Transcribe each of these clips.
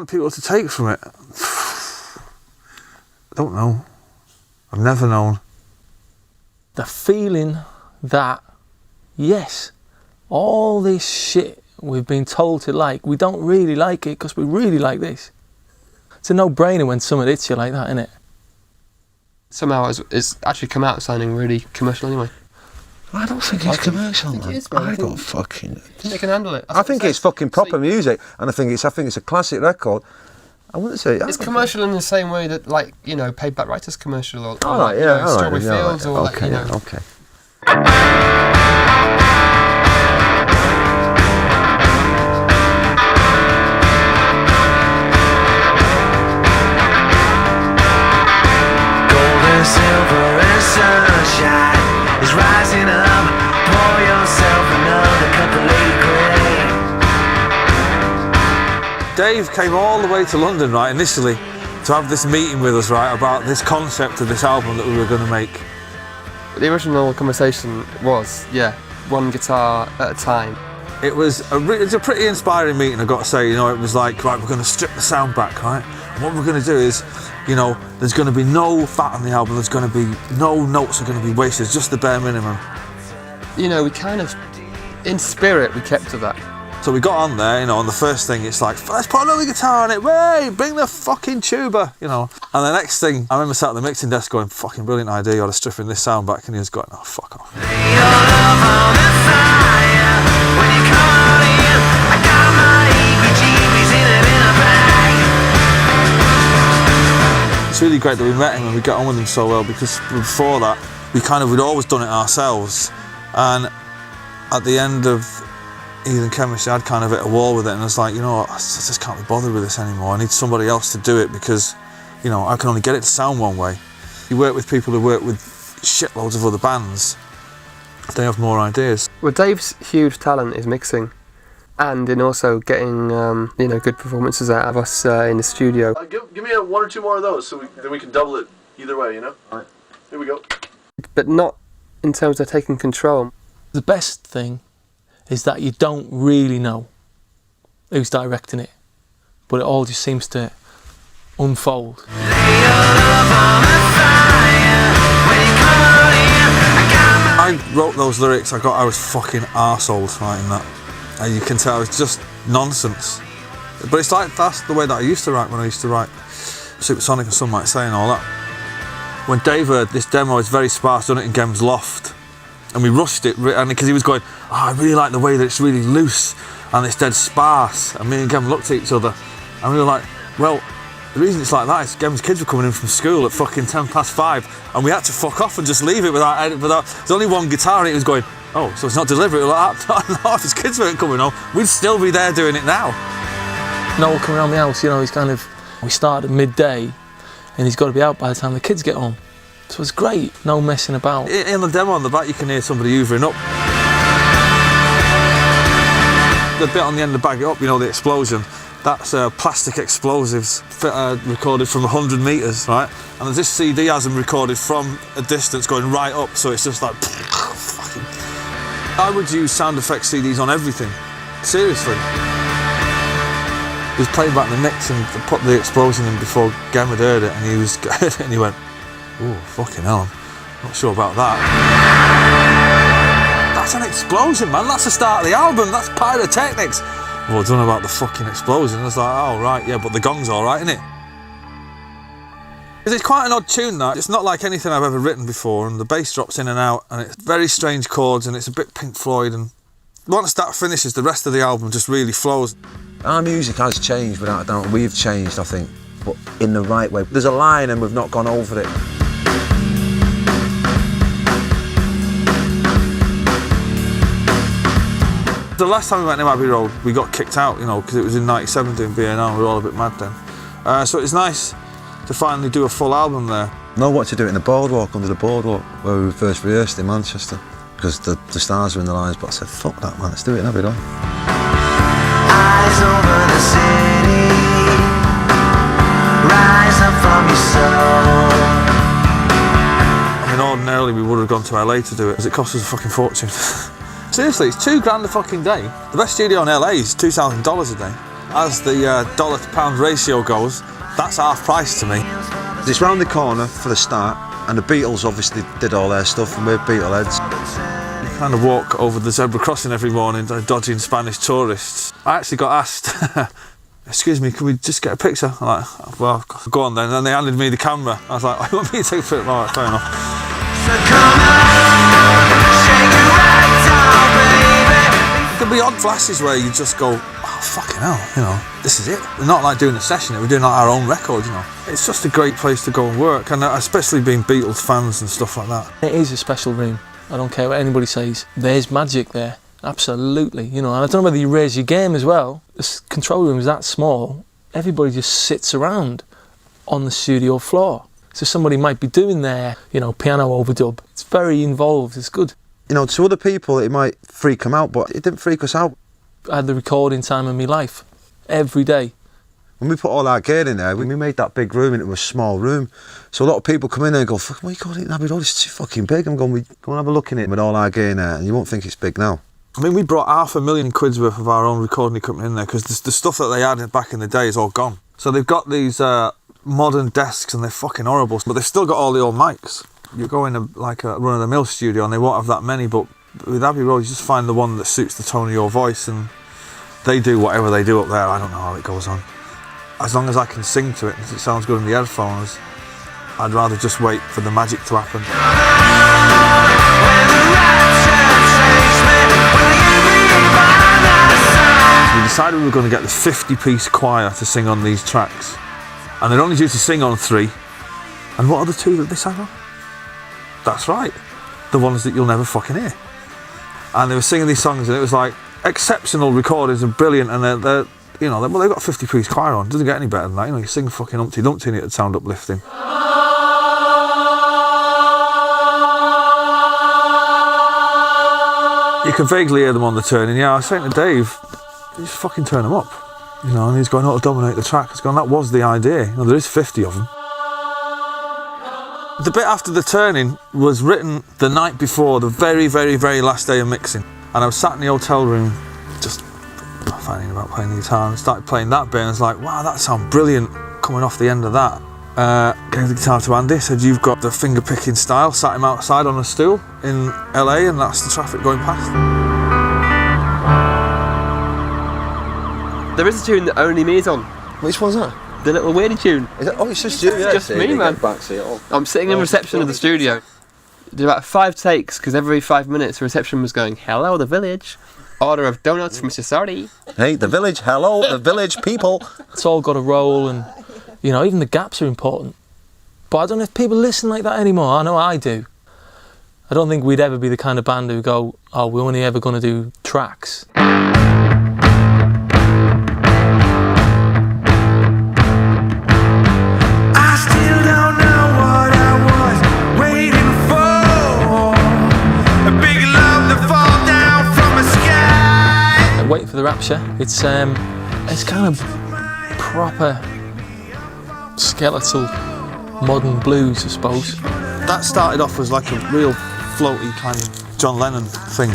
want people to take from it? I don't know. I've never known. The feeling that, yes, all this shit we've been told to like, we don't really like it because we really like this. It's a no-brainer when someone hits you like that, isn't it? Somehow it's actually come out sounding really commercial anyway. I don't think it's commercial, man. It is, man. I don't fucking... I think they can handle it. I think it's fucking proper music, and I think it's a classic record. I wouldn't say... It's commercial in the same way that, like, you know, Paid Back Writers commercial, or all like, right, yeah, all right, Strawberry yeah, Fields, or like, you know... Okay. Silver and sunshine is rising up. Pour yourself another cup of Lady Grey. Dave came all the way to London, right, initially, to have this meeting with us, right, about this concept of this album that we were going to make. The original conversation was, yeah, one guitar at a time. It was a pretty inspiring meeting, I've got to say. You know, it was like, right, we're going to strip the sound back, right? And what we're going to do is, you know, there's going to be no fat on the album, there's going to be no notes are going to be wasted, just the bare minimum. You know, we kind of, in spirit, we kept to that. So we got on there, you know, and the first thing, it's like, let's put another guitar on it, way, bring the fucking tuba, you know. And the next thing, I remember sat at the mixing desk going, fucking brilliant idea, you ought to stripping this sound back, and he was going, oh, fuck off. It's really great that we met him and we got on with him so well, because before that, we'd always done it ourselves. And at the end of Heathen Chemistry, I'd kind of hit a wall with it, and I was like, you know what, I just can't be bothered with this anymore. I need somebody else to do it because, you know, I can only get it to sound one way. You work with people who work with shitloads of other bands. They have more ideas. Well, Dave's huge talent is mixing, and in also getting, you know, good performances out of us in the studio. Give me one or two more of those, so then we can double it either way, you know? All right. Here we go. But not in terms of taking control. The best thing is that you don't really know who's directing it, but it all just seems to unfold. I wrote those lyrics, I was fucking arseholed writing that. And you can tell it's just nonsense. But it's like, that's the way that I used to write when I used to write Supersonic, and some might say, and all that. When Dave heard this demo, it's very sparse, done it in Gem's loft. And we rushed it, and because he was going, oh, I really like the way that it's really loose and it's dead sparse. And me and Gem looked at each other and we were like, well, the reason it's like that is Gem's kids were coming in from school at fucking 5:10 and we had to fuck off and just leave it without there's only one guitar and it was going, oh, so it's not deliberate like that. No, if his kids weren't coming home, we'd still be there doing it now. Noel coming around the house, you know, we start at midday and he's got to be out by the time the kids get home. So it's great, no messing about. In the demo on the back, you can hear somebody hoovering up. The bit on the end to bag it up, you know, the explosion, that's plastic explosives recorded from 100 metres, right? And this CD has them recorded from a distance going right up, so it's just like, fucking. I would use sound effects CDs on everything, seriously. He was playing back the mix and put the explosion in before Gem had heard it, and he was and he went, oh, fucking hell, I'm not sure about that. That's an explosion, man, that's the start of the album, that's pyrotechnics. Well, I don't know about the fucking explosion. I was like, oh, right, yeah, but the gong's all right, isn't it? It's quite an odd tune, that. It's not like anything I've ever written before, and the bass drops in and out, and it's very strange chords, and it's a bit Pink Floyd, and once that finishes, the rest of the album just really flows. Our music has changed, without a doubt. We've changed, I think, but in the right way. There's a line and we've not gone over it. The last time we went to Abbey Road, we got kicked out, you know, because it was in '97 doing BNL, we were all a bit mad then. So it's nice to finally do a full album there. Know what to do it in the boardwalk, under the boardwalk, where we first rehearsed in Manchester, because the stars were in the lines, but I said, fuck that, man, let's do it in Abbey Road. Eyes over the city, rise up from your soul. I mean, ordinarily we would have gone to LA to do it, because it cost us a fucking fortune. Seriously, it's £2 grand a fucking day. The best studio in LA is $2,000 a day. As the dollar to pound ratio goes, that's half price to me. It's round the corner for the start, and the Beatles obviously did all their stuff, and we're Beatleheads. You kind of walk over the zebra crossing every morning, dodging Spanish tourists. I actually got asked, excuse me, can we just get a picture? I'm like, well, go on then. And then they handed me the camera. I was like, oh, you want me to take a picture? All right, fair enough. There'll be odd flashes where you just go, oh, fucking hell, you know, this is it. We're not like doing a session, we're doing like our own record, you know. It's just a great place to go and work, and especially being Beatles fans and stuff like that. It is a special room. I don't care what anybody says. There's magic there, absolutely. You know, and I don't know whether you raise your game as well. This control room is that small. Everybody just sits around on the studio floor. So somebody might be doing their, you know, piano overdub. It's very involved. It's good. You know, to other people it might freak them out, but it didn't freak us out. I had the recording time of my life every day. When we put all our gear in there, we made that big room into a small room. So a lot of people come in there and go, fuck, what are you calling it, Abbey Road? It's too fucking big. I'm going, we go and have a look in it with all our gear in there, and you won't think it's big now. I mean, we brought £500,000 worth of our own recording equipment in there because the stuff that they had back in the day is all gone. So they've got these modern desks and they're fucking horrible, but they've still got all the old mics. You go in a run-of-the-mill studio and they won't have that many, but with Abbey Road you just find the one that suits the tone of your voice, and they do whatever they do up there. I don't know how it goes on. As long as I can sing to it, it sounds good in the headphones, I'd rather just wait for the magic to happen. We decided we were going to get the 50-piece choir to sing on these tracks, and they're only due to sing on 3. And what are the 2 that they sang on? That's right, the ones that you'll never fucking hear. And they were singing these songs, and it was like exceptional recordings and brilliant. And they're you know, well, they've got a 50-piece choir on. It doesn't get any better than that. You know, you sing fucking Humpty Dumpty and it'd sound uplifting. You can vaguely hear them on the turn, and yeah, I was saying to Dave, you just fucking turn them up. You know, and he's going, oh, to dominate the track. He's going, that was the idea. You know, there is 50 of them. The bit after the turning was written the night before, the very, very, very last day of mixing. And I was sat in the hotel room, just finding about playing the guitar, and started playing that bit, and I was like, wow, that sounds brilliant coming off the end of that. Gave the guitar to Andy, said, you've got the finger picking style, sat him outside on a stool in LA, and that's the traffic going past. There is a tune that only me is on. Which one's that? The little weirdy tune. Is it? Oh, it's just you. Yeah, just me, man. I'm sitting in reception of the studio. Did about 5 takes, because every 5 minutes the reception was going, hello, the village. Order of donuts from Mr. Sardi. Hey, the village, hello, the village people. It's all got a roll, and, you know, even the gaps are important. But I don't know if people listen like that anymore. I know I do. I don't think we'd ever be the kind of band who go, oh, we're only ever going to do tracks. Waiting for the Rapture. It's kind of proper skeletal modern blues, I suppose. That started off as like a real floaty kind of John Lennon thing.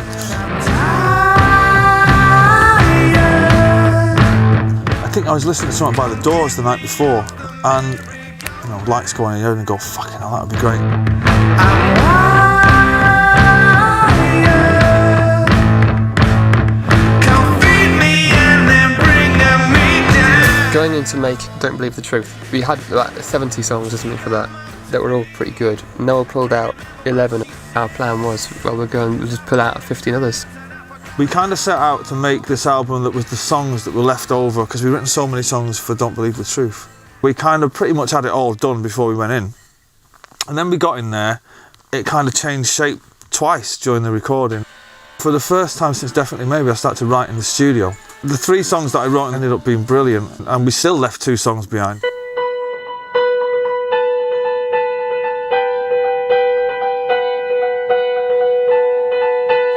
I think I was listening to something by The Doors the night before, and you know, lights go on in your head and go, fucking hell, that would be great. Going in to make Don't Believe the Truth, we had like 70 songs or something for that were all pretty good. Noel pulled out 11. Our plan was, well, we'll just pull out 15 others. We kind of set out to make this album that was the songs that were left over, because we'd written so many songs for Don't Believe the Truth. We kind of pretty much had it all done before we went in. And then we got in there, it kind of changed shape twice during the recording. For the first time since Definitely Maybe, I started to write in the studio. The 3 songs that I wrote ended up being brilliant, and we still left 2 songs behind.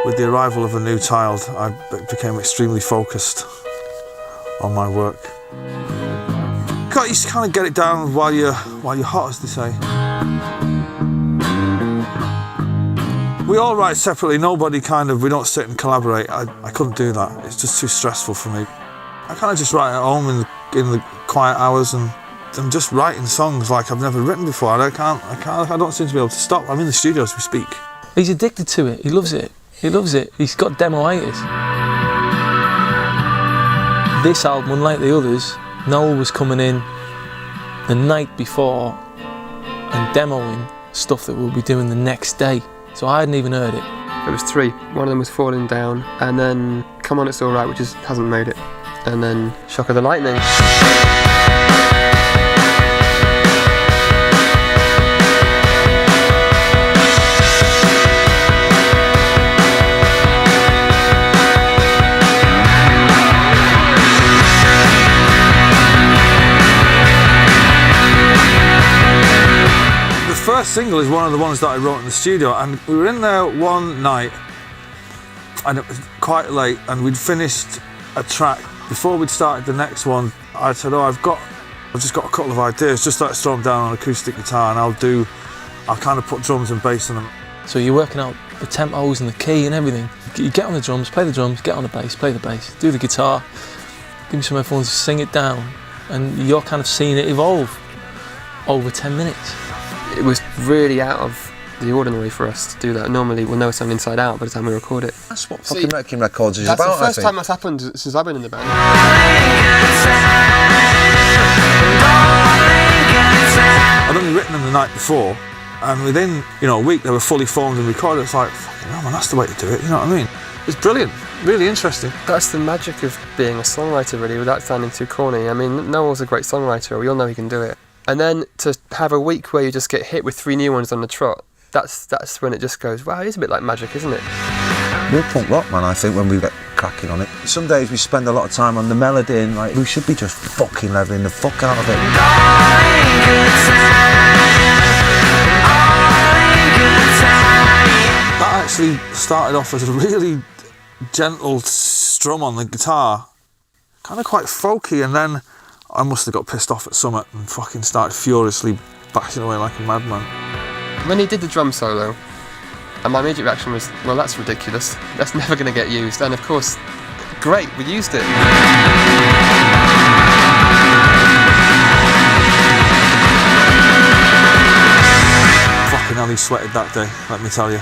With the arrival of a new child, I became extremely focused on my work. You just kind of get it down while you're hot, as they say. We all write separately, we don't sit and collaborate. I couldn't do that, it's just too stressful for me. I kind of just write at home in the quiet hours, and I'm just writing songs like I've never written before. I don't seem to be able to stop. I'm in the studio as we speak. He's addicted to it. He loves it. He loves it. He's got demoitis. This album, unlike the others, Noel was coming in the night before and demoing stuff that we'll be doing the next day. So I hadn't even heard it. It was 3. One of them was Falling Down, and then Come On It's Alright, which just hasn't made it, and then Shock of the Lightning. The first single is one of the ones that I wrote in the studio, and we were in there one night and it was quite late, and we'd finished a track. Before we'd started the next one, I said, I've just got a couple of ideas, just let's throw them down on acoustic guitar and I'll kind of put drums and bass on them. So you're working out the tempos and the key and everything. You get on the drums, play the drums, get on the bass, play the bass, do the guitar, give me some headphones, sing it down, and you're kind of seeing it evolve over 10 minutes. It was really out of the ordinary for us to do that. Normally we'll know a song inside out by the time we record it. That's what fucking making records is That's about, the first I think. time that's happened since I've been in the band. I'd only written them the night before, and within a week they were fully formed and recorded. It's like, fucking hell man, that's the way to do it, you know what I mean? It's brilliant, really interesting. That's the magic of being a songwriter, really, without sounding too corny. I mean, Noel's a great songwriter, we all know he can do it. And then to have a week where you just get hit with 3 new ones on the trot, that's when it just goes, wow, it is a bit like magic, isn't it? We're punk rock, man, I think, when we get cracking on it. Some days we spend a lot of time on the melody and like, we should be just fucking levelling the fuck out of it. That actually started off as a really gentle strum on the guitar, kind of quite folky, and then I must have got pissed off at Summit and fucking started furiously bashing away like a madman. When he did the drum solo, and my immediate reaction was, well, that's ridiculous. That's never going to get used. And of course, great, we used it. Fucking hell, he sweated that day, let me tell you.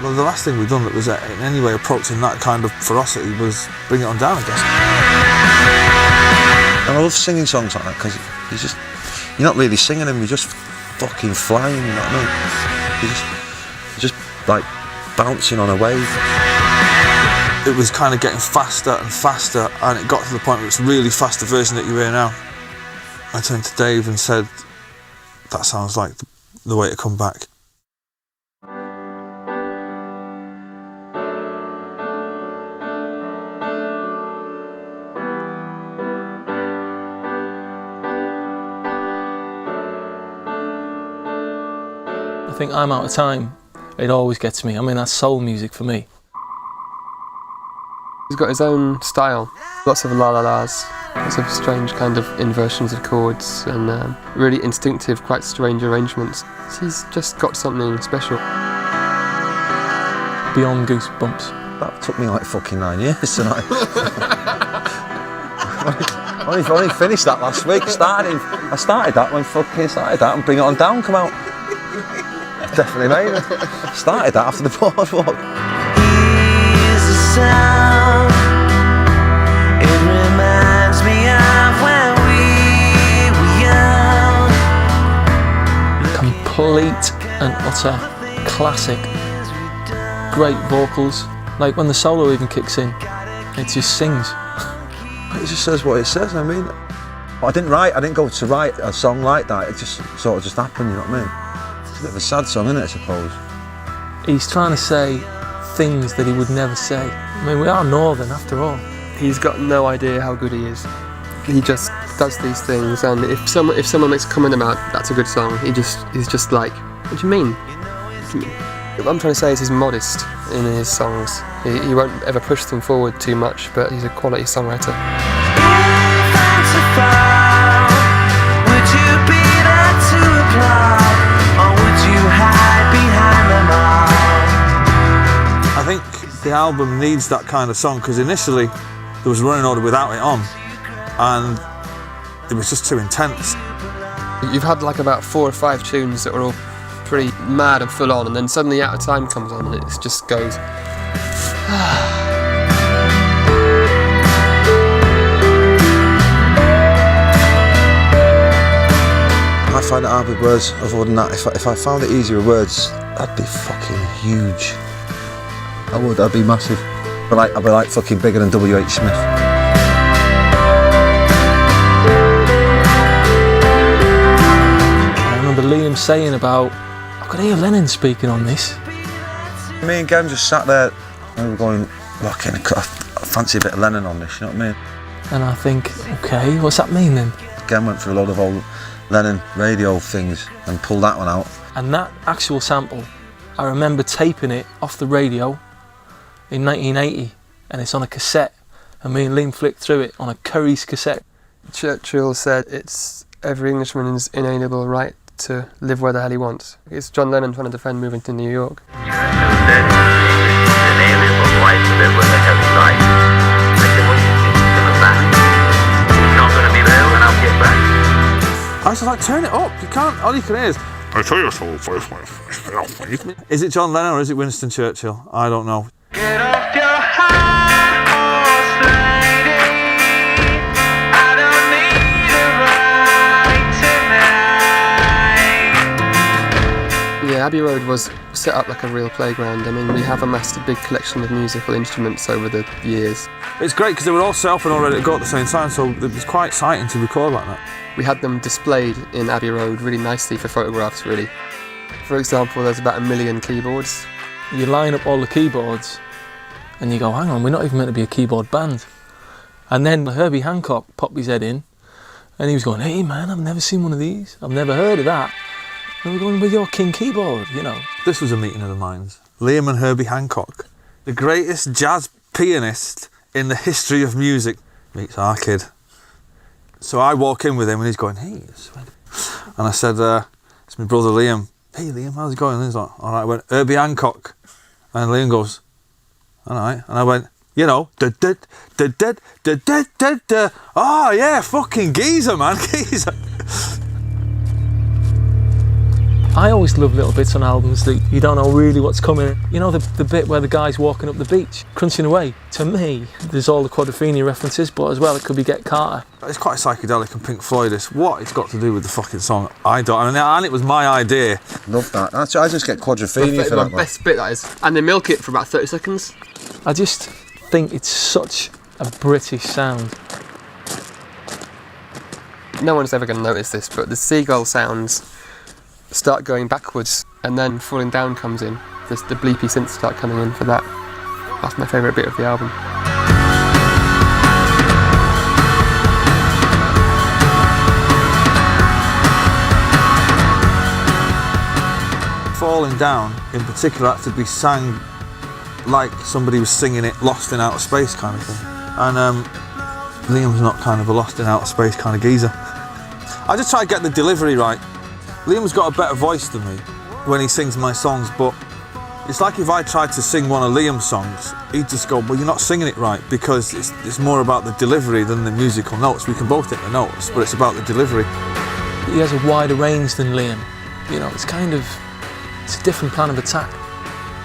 Well, the last thing we've done that was in any way approaching that kind of ferocity was Bring It On Down, I guess. And I love singing songs like that because you're not really singing them, you're just fucking flying, you know what I mean? You're just like bouncing on a wave. It was kind of getting faster and faster, and it got to the point where it's really fast, the version that you hear now. I turned to Dave and said, that sounds like the way to come back. I think I'm Out of Time. It always gets me. I mean, that's soul music for me. He's got his own style. Lots of la-la-las, lots of strange kind of inversions of chords, and really instinctive, quite strange arrangements. He's just got something special. Beyond Goosebumps. That took me like fucking 9 years tonight. I only finished that last week. I started that when fucking started that and Bring It On Down come out. Definitely made it. Started that after the boardwalk. Here's the sound. It reminds me of when we were young. Complete and utter classic. Great vocals. Like when the solo even kicks in, it just sings. It just says what it says, I mean. I didn't go to write a song like that, it just sort of just happened, you know what I mean? It's a bit of a sad song, isn't it, I suppose? He's trying to say things that he would never say. I mean, we are Northern after all. He's got no idea how good he is. He just does these things, and if someone makes a comment about that's a good song, he's just like, what do you mean? What I'm trying to say is he's modest in his songs. He won't ever push them forward too much, but he's a quality songwriter. I think the album needs that kind of song, because initially there was a running order without it on, and it was just too intense. You've had like about 4 or 5 tunes that were all pretty mad and full on, and then suddenly Out of Time comes on and it just goes. I find it hard with words. Other than that, if I found it easier with words, I'd be fucking huge. I would. I'd be massive. I'd be like fucking bigger than W.H. Smith. I remember Liam saying about, I could hear Lennon speaking on this. Me and Gem just sat there and we were going, fucking, I fancy a bit of Lennon on this, you know what I mean? And I think, okay, what's that mean then? Gem went through a lot of old Lennon radio things and pulled that one out. And that actual sample, I remember taping it off the radio in 1980, and it's on a cassette, and me and Liam flicked through it on a Curry's cassette. Churchill said it's every Englishman's inalienable right to live where the hell he wants. It's John Lennon trying to defend moving to New York. Churchill said it's an inalienable right to live where the hell he likes. I said, what do you think he's coming back? He's not going to be there when I'll get back. I was just like, turn it up. You can't. All you can hear is. I tell you so. Is it John Lennon or is it Winston Churchill? I don't know. Get off your high horse, lady. I don't need a ride tonight. Yeah, Abbey Road was set up like a real playground. I mean, we have amassed a big collection of musical instruments over the years. It's great because they were all set up and all ready to go at the same time, so it was quite exciting to record like that. We had them displayed in Abbey Road really nicely for photographs, really. For example, there's about 1 million keyboards. You line up all the keyboards and you go, hang on, we're not even meant to be a keyboard band. And then Herbie Hancock popped his head in and he was going, hey man, I've never seen one of these. I've never heard of that. And we're going, well, you're King Keyboard, you know. This was a meeting of the minds. Liam and Herbie Hancock, the greatest jazz pianist in the history of music, meets our kid. So I walk in with him and he's going, hey. And I said, it's my brother Liam. Hey Liam, how's it going? And he's like, all right. I went, Herbie Hancock. And Liam goes, all right. And I went, you know, oh yeah, fucking geezer, man, geezer. I always love little bits on albums that you don't know really what's coming. You know, the bit where the guy's walking up the beach, crunching away. To me, there's all the Quadrophenia references, but as well, it could be Get Carter. It's quite psychedelic and Pink Floyd-ish. What it's got to do with the fucking song, I don't. And it was my idea. Love that. I just get Quadrophenia for that one. Best bit, that is. And they milk it for about 30 seconds. I just think it's such a British sound. No one's ever going to notice this, but the seagull sounds start going backwards, and then Falling Down comes in. The bleepy synths start coming in for that. That's my favourite bit of the album. Falling Down, in particular, had to be sang like somebody was singing it Lost in Outer Space kind of thing. And Liam's not kind of a Lost in Outer Space kind of geezer. I just try to get the delivery right. Liam's got a better voice than me when he sings my songs, but it's like if I tried to sing one of Liam's songs, he'd just go, well, you're not singing it right, because it's more about the delivery than the musical notes. We can both hit the notes, but it's about the delivery. He has a wider range than Liam. You know, it's a different plan of attack.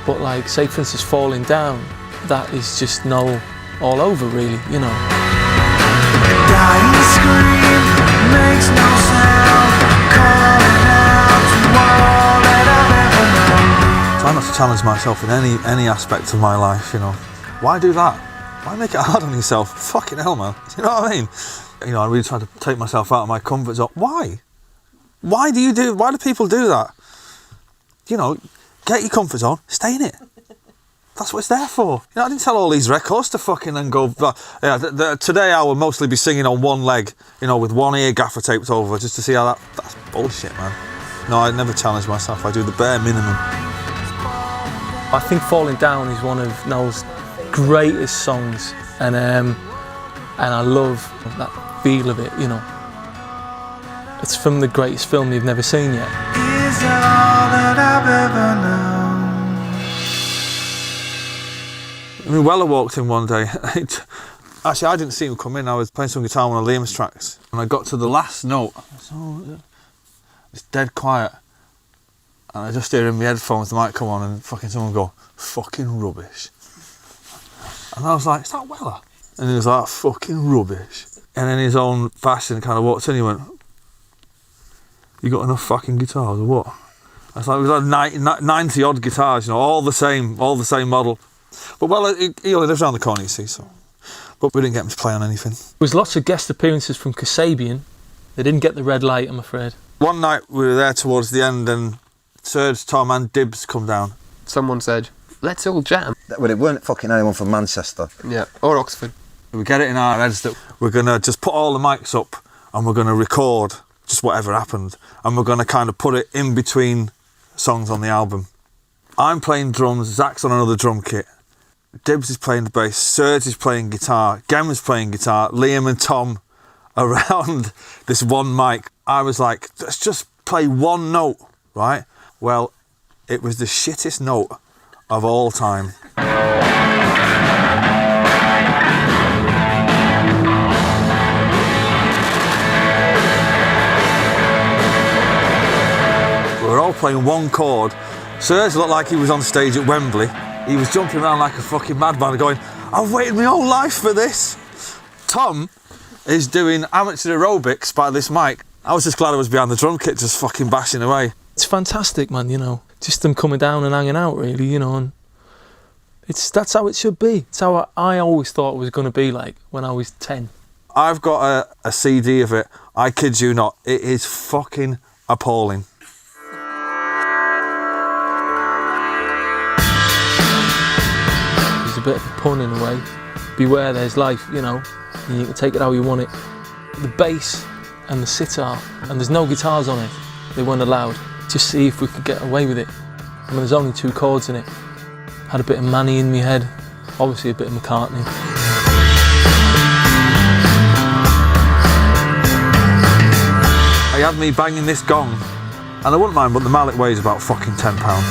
But like, say for instance, Falling Down, that is just no all over really, you know. Dying scream makes no sound, calling out to all that I've ever known. Try not to challenge myself in any aspect of my life, you know. Why do that? Why make it hard on yourself? Fucking hell, man. You know what I mean? You know, I really try to take myself out of my comfort zone. Why? Why do people do that? You know, get your comfort zone, stay in it. That's what it's there for. You know, I didn't tell all these records to fucking then go, today I will mostly be singing on one leg, you know, with one ear gaffer taped over, just to see how that's bullshit, man. No, I never challenge myself. I do the bare minimum. I think Falling Down is one of Noel's greatest songs, and I love that feel of it, you know. It's from the greatest film you've never seen yet. Is all that I've ever known. I mean, Weller walked in one day. Actually, I didn't see him come in. I was playing some guitar on one of Liam's tracks, and I got to the last note. It's dead quiet, and I just hear in my headphones the mic come on, and fucking someone go, "Fucking rubbish." And I was like, "Is that Weller?" And he was like, "Fucking rubbish." And in his own fashion, kind of walked in. He went, "You got enough fucking guitars or what?" I was like, "We had 90 odd guitars, you know, all the same model." But well, he only lives around the corner, you see, so. But we didn't get him to play on anything. There was lots of guest appearances from Kasabian. They didn't get the red light, I'm afraid. One night we were there towards the end, and Serge, Tom and Dibs come down. Someone said, "Let's all jam." Well, it weren't fucking anyone from Manchester. Yeah, or Oxford. We get it in our heads that we're going to just put all the mics up and we're going to record just whatever happened, and we're going to kind of put it in between songs on the album. I'm playing drums, Zach's on another drum kit, Dibs is playing the bass, Serge is playing guitar, Gemma's playing guitar, Liam and Tom around this one mic. I was like, let's just play one note, right? Well, it was the shittest note of all time. We were all playing one chord. Serge looked like he was on stage at Wembley. He was jumping around like a fucking madman going, "I've waited my whole life for this." Tom is doing amateur aerobics by this mic. I was just glad I was behind the drum kit just fucking bashing away. It's fantastic, man, you know. Just them coming down and hanging out, really, you know. And that's how it should be. It's how I always thought it was going to be like when I was 10. I've got a CD of it. I kid you not. It is fucking appalling. There's a bit of a pun in a way. Beware, there's life, you know. And you can take it how you want it. The bass and the sitar, and there's no guitars on it. They weren't allowed. Just see if we could get away with it. I mean, there's only 2 chords in it. Had a bit of Manny in my head. Obviously a bit of McCartney. He had me banging this gong, and I wouldn't mind, but the mallet weighs about fucking 10 pounds.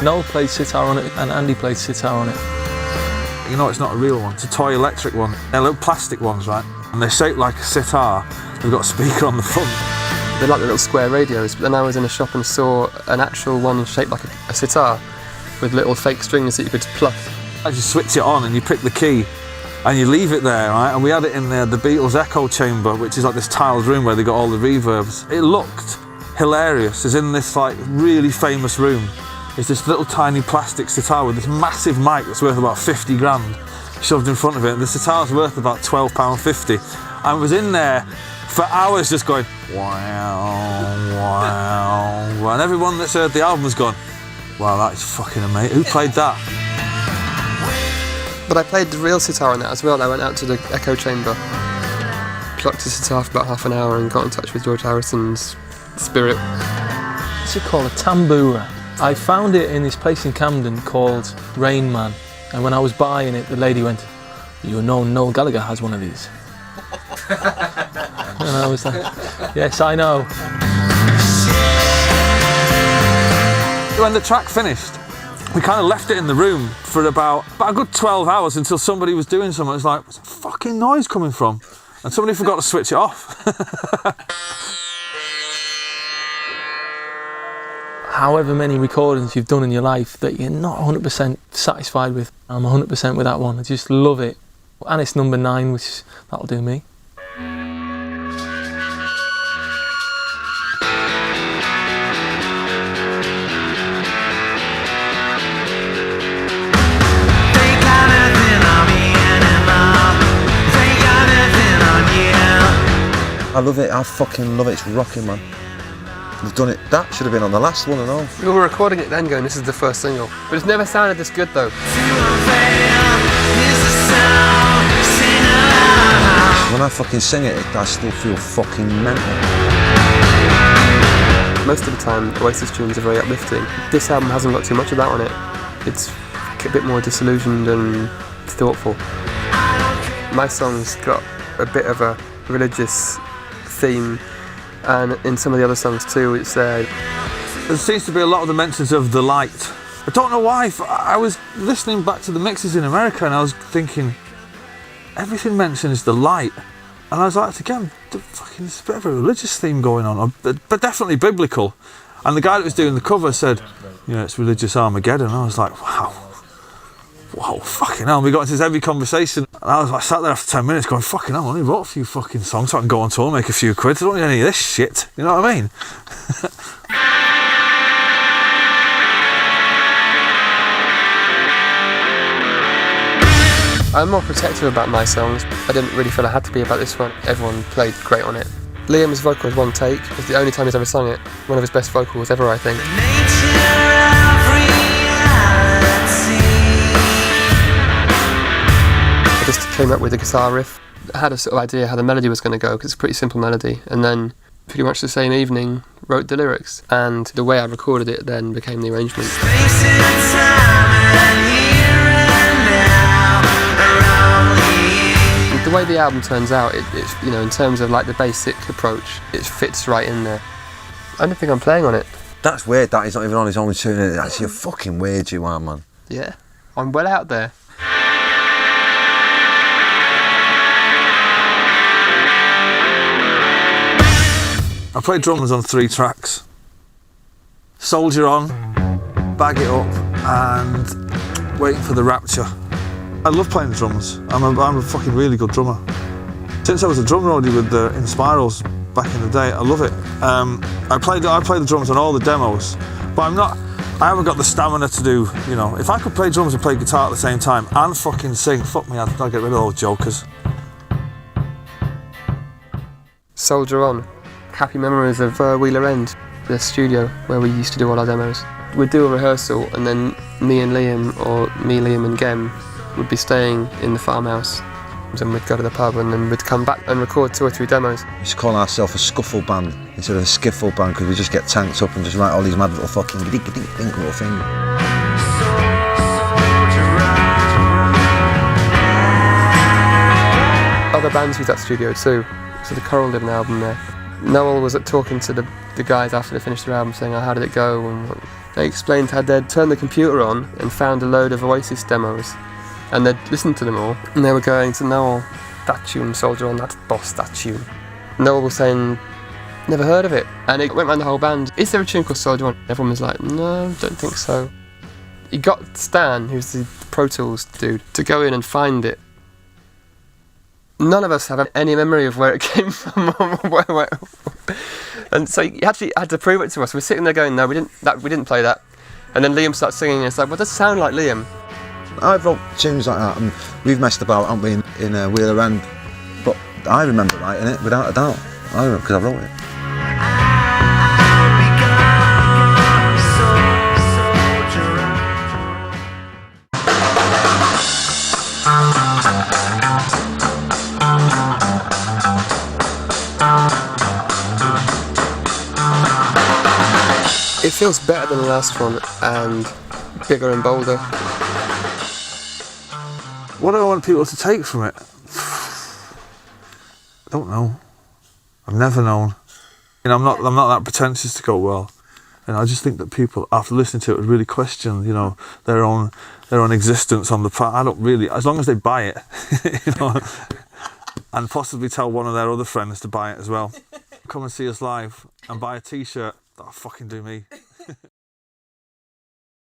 Noel played sitar on it and Andy played sitar on it. You know, it's not a real one, it's a toy electric one. They're little plastic ones, right? And they're shaped like a sitar. They've got a speaker on the front. They're like the little square radios, but then I was in a shop and saw an actual one shaped like a sitar with little fake strings that you could pluck. As you switch it on and you pick the key and you leave it there, right? And we had it in the Beatles echo chamber, which is like this tiled room where they got all the reverbs. It looked hilarious. It's in this like really famous room. It's this little tiny plastic sitar with this massive mic that's worth about 50 grand shoved in front of it. And the sitar's worth about £12.50. And it was in there for hours just going, wow, wow. And everyone that's heard the album has gone, wow, that is fucking amazing. Who played that? But I played the real sitar on that as well. I went out to the echo chamber, plucked the sitar for about half an hour and got in touch with George Harrison's spirit. What's it called? A tambura. I found it in this place in Camden called Rain Man, and when I was buying it, the lady went, "You know Noel Gallagher has one of these." And I was like, "Yes, I know." When the track finished, we kind of left it in the room for about a good 12 hours until somebody was doing something. It was like, where's that fucking noise coming from? And somebody forgot to switch it off. However many recordings you've done in your life that you're not 100% satisfied with, I'm 100% with that one. I just love it. And it's number 9, which that'll do me. I love it, I fucking love it, it's rocking, man. We've done it, that should have been on the last one and all. We were recording it then going, this is the first single. But it's never sounded this good though. When I fucking sing it, I still feel fucking mental. Most of the time, Oasis tunes are very uplifting. This album hasn't got too much of that on it. It's a bit more disillusioned and thoughtful. My song's got a bit of a religious theme, And in some of the other songs too, it's there. There seems to be a lot of the mentions of the light. I don't know why. I was listening back to the mixes in America and I was thinking, everything mentions the light. And I was like, again, there's a bit of a religious theme going on, but definitely biblical. And the guy that was doing the cover said, it's religious Armageddon. And I was like, wow, fucking hell. And we got into this heavy conversation. And I sat there after 10 minutes going, fucking hell, I only wrote a few fucking songs so I can go on tour and make a few quid. I don't need any of this shit. You know what I mean? I'm more protective about my songs. I didn't really feel I had to be about this one. Everyone played great on it. Liam's vocal was one take. It was the only time he's ever sung it. One of his best vocals ever, I think. I just came up with a guitar riff. I had a sort of idea how the melody was going to go, because it's a pretty simple melody. And then, pretty much the same evening, wrote the lyrics. And the way I recorded it then became the arrangement. The way the album turns out, it's in terms of like the basic approach, it fits right in there. I don't think I'm playing on it. That's weird that he's not even on his own tune. It's actually fucking weird, you are, man. Yeah, I'm well out there. I played drums on 3 tracks. Soldier On, Bag It Up, and Waiting for the Rapture. I love playing the drums. I'm a fucking really good drummer. Since I was a drum roadie with the Inspirals back in the day, I love it. I play the drums on all the demos, but I haven't got the stamina to do, if I could play drums and play guitar at the same time and fucking sing, fuck me, I'd get rid of those jokers. Soldier On. Happy memories of Wheeler End, the studio where we used to do all our demos. We'd do a rehearsal and then me and Liam, or me, Liam and Gem, would be staying in the farmhouse, and we'd go to the pub and then we'd come back and record 2 or 3 demos. We used to call ourselves a scuffle band instead of a skiffle band, because we just get tanked up and just write all these mad little fucking dink little things. Other bands used that studio too, so the Coral did an album there. Noel was talking to the guys after they finished their album saying, how did it go? And they explained how they'd turned the computer on and found a load of Oasis demos. And they'd listened to them all, and they were going to Noel, that tune, Soldier On, that's boss, that tune. Noel was saying, never heard of it. And it went around the whole band, is there a tune called Soldier On? Everyone was like, no, don't think so. He got Stan, who's the Pro Tools dude, to go in and find it. None of us have any memory of where it came from. And so he actually had to prove it to us. We're sitting there going, no, we didn't play that. And then Liam starts singing, and it's like, well, it does sound like Liam. I've wrote tunes like that, and we've messed about, haven't we, in Wheeler End, but I remember writing it without a doubt. I remember because I wrote it. It feels better than the last one, and bigger and bolder. What do I want people to take from it? I don't know. I've never known. I'm not that pretentious to go, well. I just think that people, after listening to it, would really question, their own existence on the path. I don't really, as long as they buy it, and possibly tell one of their other friends to buy it as well. Come and see us live and buy a T-shirt. That'll fucking do me.